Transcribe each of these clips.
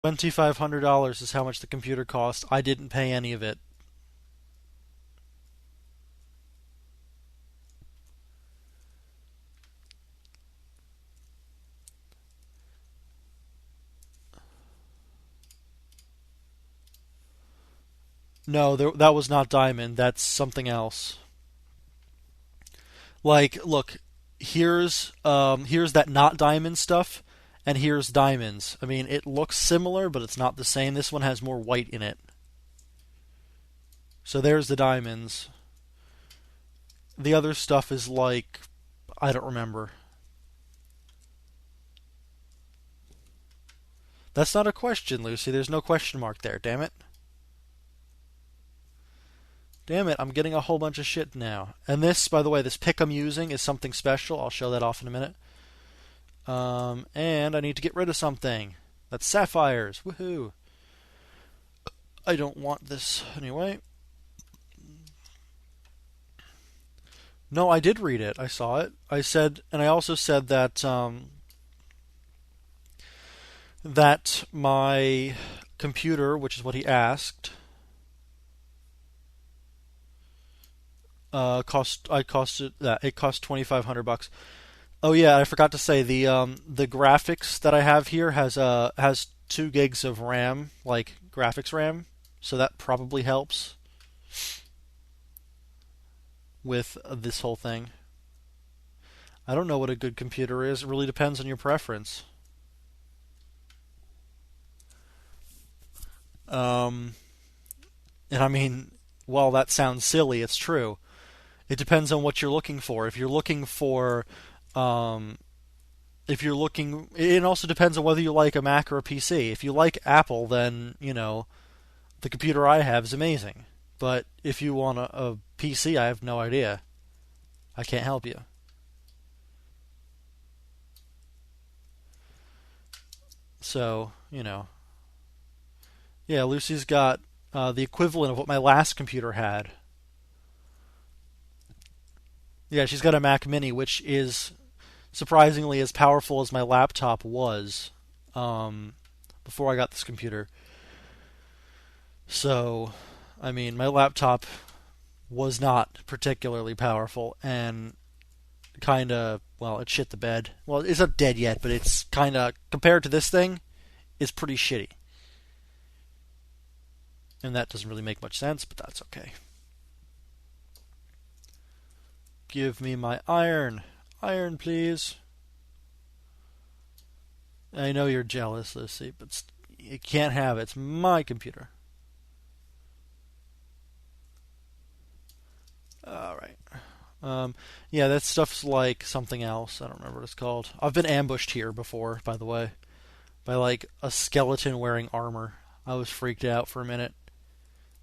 $2,500 is how much the computer cost. I didn't pay any of it. No, that was not diamond. That's something else. Like, look, here's that not diamond stuff, and here's diamonds. I mean, it looks similar, but it's not the same. This one has more white in it. So there's the diamonds. The other stuff is like, I don't remember. That's not a question, Lucy. There's no question mark there. Damn it. Damn it, I'm getting a whole bunch of shit now. And this, by the way, this pick I'm using is something special. I'll show that off in a minute. And I need to get rid of something. That's sapphires. Woohoo. I don't want this anyway. No, I did read it. I saw it. I said, and I also said that that my computer, which is what he asked, it cost $2,500. Oh yeah, I forgot to say the graphics that I have here has 2 gigs of RAM, like graphics RAM, so that probably helps with this whole thing. I don't know what a good computer is. It really depends on your preference. Um, and I mean, while that sounds silly, it's true. It depends on what you're looking for. Um, if you're looking, it also depends on whether you like a Mac or a PC. If you like Apple, then the computer I have is amazing. But if you want a PC, I have no idea. I can't help you. So yeah, Lucy's got the equivalent of what my last computer had. Yeah, she's got a Mac Mini, which is surprisingly as powerful as my laptop was before I got this computer. So, I mean, my laptop was not particularly powerful and kind of, well, it shit the bed. Well, it's not dead yet, but it's kind of, compared to this thing, it's pretty shitty. And that doesn't really make much sense, but that's okay. Give me my iron. Iron, please. I know you're jealous, Lucy, but you can't have it. It's my computer. Alright. Yeah, that stuff's like something else. I don't remember what it's called. I've been ambushed here before, by the way, by like a skeleton wearing armor. I was freaked out for a minute.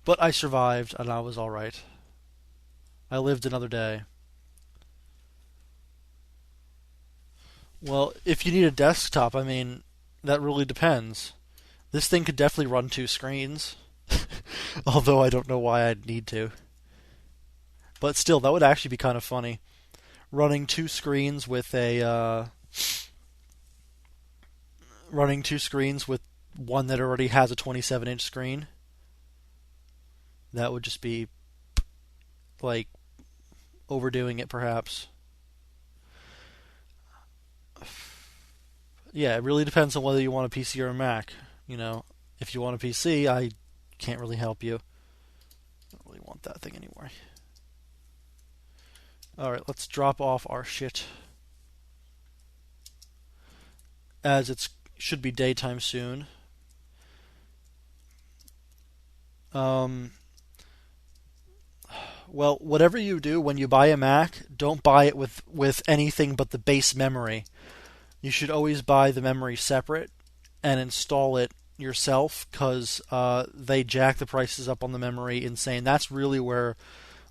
But I survived, and I was alright. I lived another day. Well, if you need a desktop, I mean, that really depends. This thing could definitely run 2 screens. Although I don't know why I'd need to. But still, that would actually be kind of funny. Running 2 screens with running 2 screens with one that already has a 27-inch screen. That would just be like overdoing it, perhaps. Yeah, it really depends on whether you want a PC or a Mac. If you want a PC, I can't really help you. I don't really want that thing anyway. Alright, let's drop off our shit. As it should be daytime soon. Um, well, whatever you do when you buy a Mac, don't buy it with anything but the base memory. You should always buy the memory separate and install it yourself because they jack the prices up on the memory insane. That's really where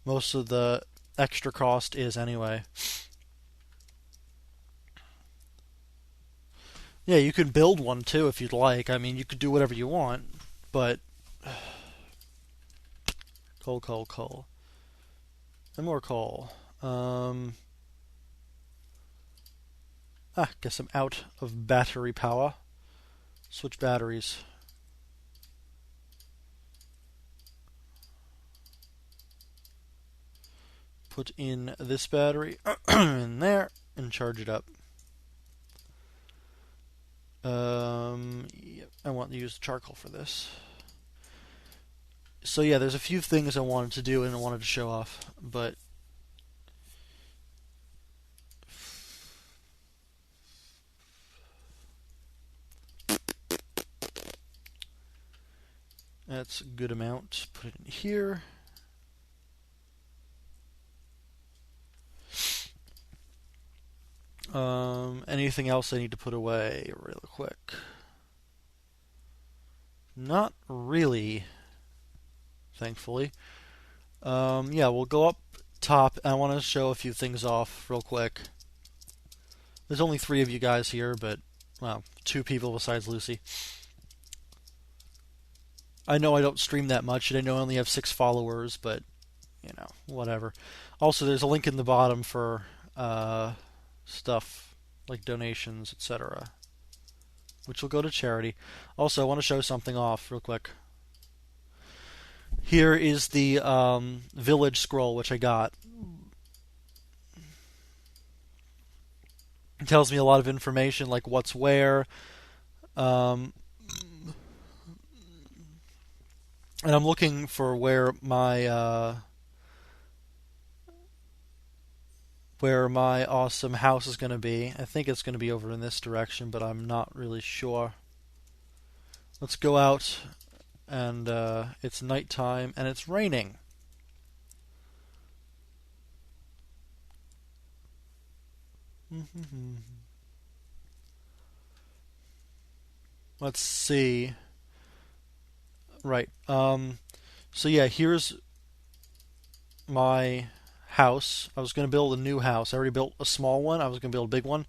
most of the extra cost is anyway. Yeah, you can build one too if you'd like. I mean, you could do whatever you want, but coal, coal, coal, and more coal. Guess I'm out of battery power. Switch batteries. put in this battery in there and charge it up. Yep, I want to use charcoal for this. So yeah, there's a few things I wanted to do and I wanted to show off, but that's a good amount. Put it in here. Anything else I need to put away real quick? Not really, thankfully. Yeah, we'll go up top. I want to show a few things off real quick. There's only 3 of you guys here, but, well, 2 people besides Lucy. I know I don't stream that much, and I know I only have 6 followers, but, you know, whatever. Also, there's a link in the bottom for stuff like donations, etc., which will go to charity. Also, I want to show something off real quick. Here is the village scroll, which I got. It tells me a lot of information, like what's where. And I'm looking for where my awesome house is going to be. I think it's going to be over in this direction, but I'm not really sure. Let's go out, and it's nighttime, and it's raining. Let's see. Right. So yeah, here's my house. I was going to build a new house. I already built a small one. I was going to build a big one.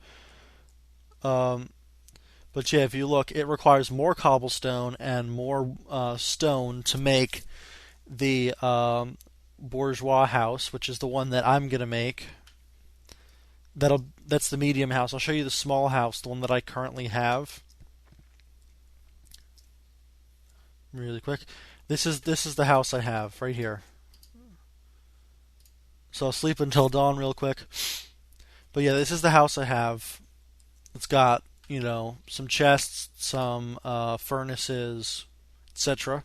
But yeah, if you look, it requires more cobblestone and more stone to make the bourgeois house, which is the one that I'm going to make. That's the medium house. I'll show you the small house, the one that I currently have. Really quick. This is the house I have right here. So I'll sleep until dawn real quick. But yeah, this is the house I have. It's got, you know, some chests, some furnaces, etc.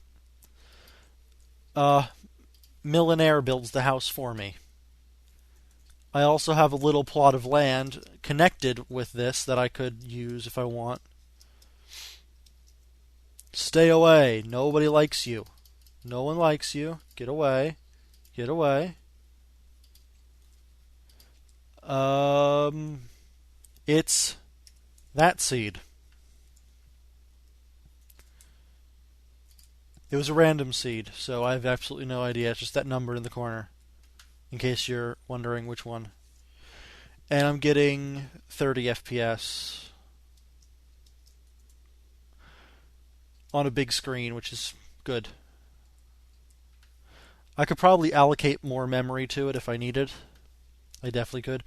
Millionaire builds the house for me. I also have a little plot of land connected with this that I could use if I want. Stay away. Nobody likes you. No one likes you. Get away. Get away. It's that seed. It was a random seed, so I have absolutely no idea. It's just that number in the corner, in case you're wondering which one. And I'm getting 30 FPS on a big screen, which is good. I could probably allocate more memory to it if I needed. I definitely could.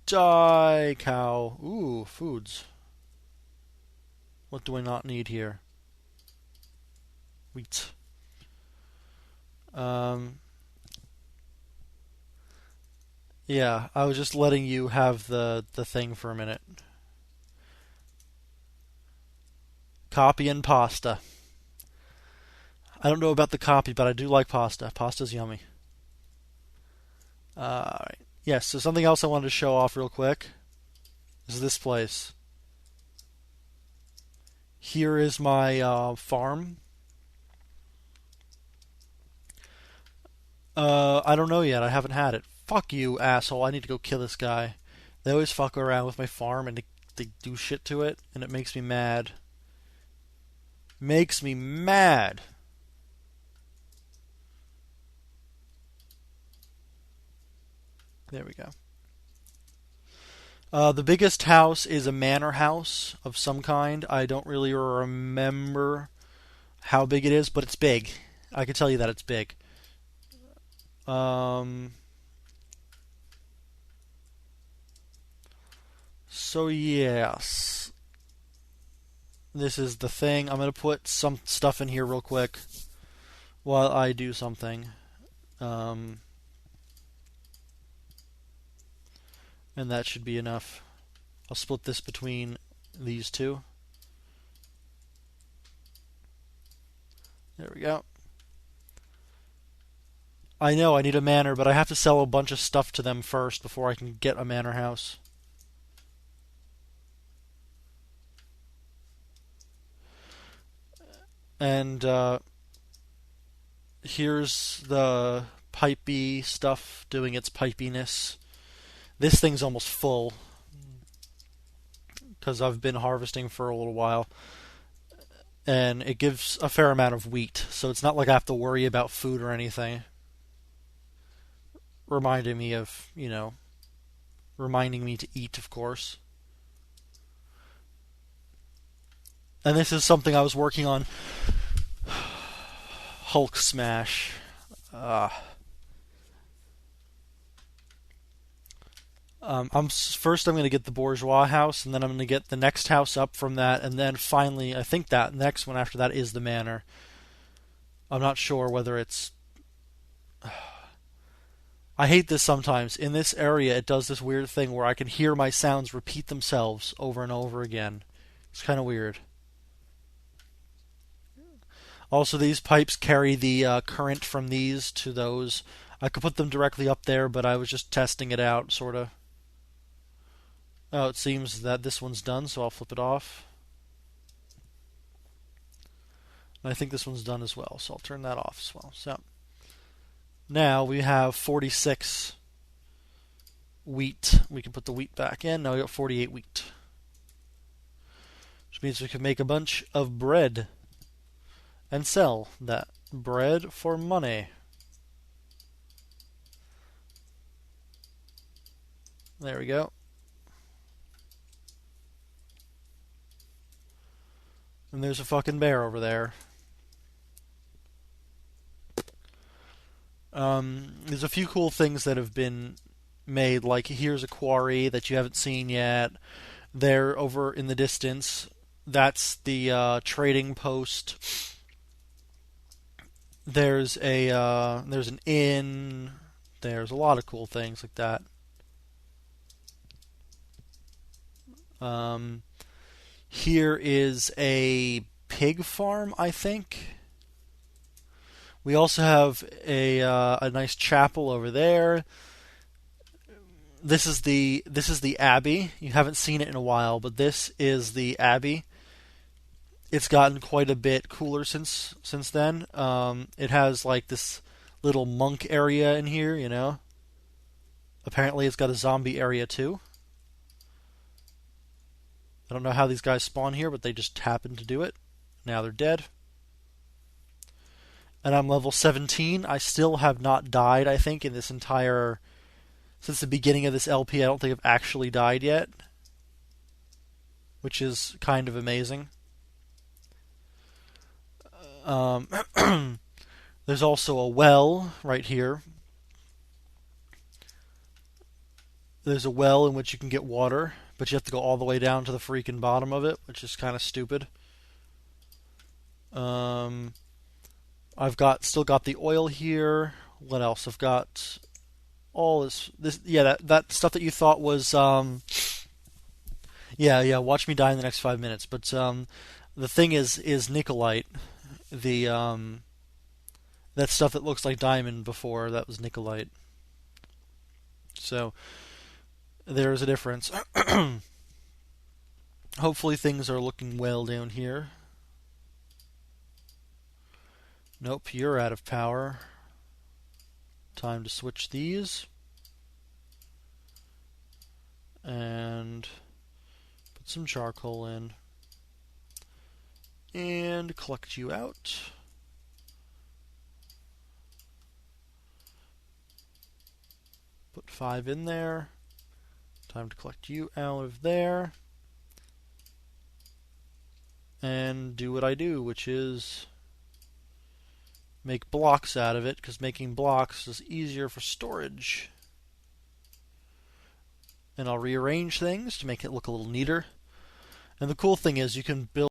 Die, cow. Ooh, foods. What do I not need here? Wheat. Yeah, I was just letting you have the thing for a minute. Copy and pasta. I don't know about the copy, but I do like pasta. Pasta's yummy. Alright. Yes, so something else I wanted to show off real quick is this place. Here is my farm. I don't know yet. I haven't had it. Fuck you, asshole. I need to go kill this guy. They always fuck around with my farm and they do shit to it, and it makes me mad. Makes me mad. There we go. The biggest house is a manor house of some kind. I don't really remember how big it is, but it's big. I can tell you that it's big. So yes. This is the thing. I'm going to put some stuff in here real quick while I do something. and that should be enough. I'll split this between these two. There we go. I know I need a manor, but I have to sell a bunch of stuff to them first before I can get a manor house. And here's the pipey stuff doing its pipiness. This thing's almost full because I've been harvesting for a little while. And it gives a fair amount of wheat, so it's not like I have to worry about food or anything. Reminding me to eat, of course. And this is something I was working on. Hulk smash. First I'm going to get the bourgeois house, and then I'm going to get the next house up from that, and then finally, I think that next one after that is the manor. I'm not sure whether it's... I hate this sometimes. In this area, it does this weird thing where I can hear my sounds repeat themselves over and over again. It's kind of weird. Also, these pipes carry the current from these to those. I could put them directly up there, but I was just testing it out, sort of. Oh, it seems that this one's done, so I'll flip it off. And I think this one's done as well, so I'll turn that off as well. So now we have 46 wheat. We can put the wheat back in. Now we got 48 wheat. Which means we can make a bunch of bread and sell that bread for money. There we go. And there's a fucking bear over there. There's a few cool things that have been made, like here's a quarry that you haven't seen yet. There, over in the distance, that's the trading post. There's an inn. There's a lot of cool things like that. Here is a pig farm, I think. We also have a nice chapel over there. This is the abbey. You haven't seen it in a while, but this is the abbey. It's gotten quite a bit cooler since then. It has like this little monk area in here, you know. Apparently, it's got a zombie area too. I don't know how these guys spawn here, but they just happen to do it. Now they're dead. And I'm level 17. I still have not died, I think, in this entire... Since the beginning of this LP, I don't think I've actually died yet. Which is kind of amazing. There's also a well right here. There's a well in which you can get water, but you have to go all the way down to the freaking bottom of it, which is kind of stupid. I've still got the oil here. What else? I've got all this. Yeah, that stuff that you thought was yeah. Watch me die in the next 5 minutes. But the thing is Nicolite. The that stuff that looks like diamond before, that was Nicolite. So there's a difference. Hopefully things are looking well down here. Nope, you're out of power. Time to switch these. And put some charcoal in. And collect you out. Put 5 in there. Time to collect you out of there. And do what I do, which is make blocks out of it, because making blocks is easier for storage. And I'll rearrange things to make it look a little neater. And the cool thing is you can build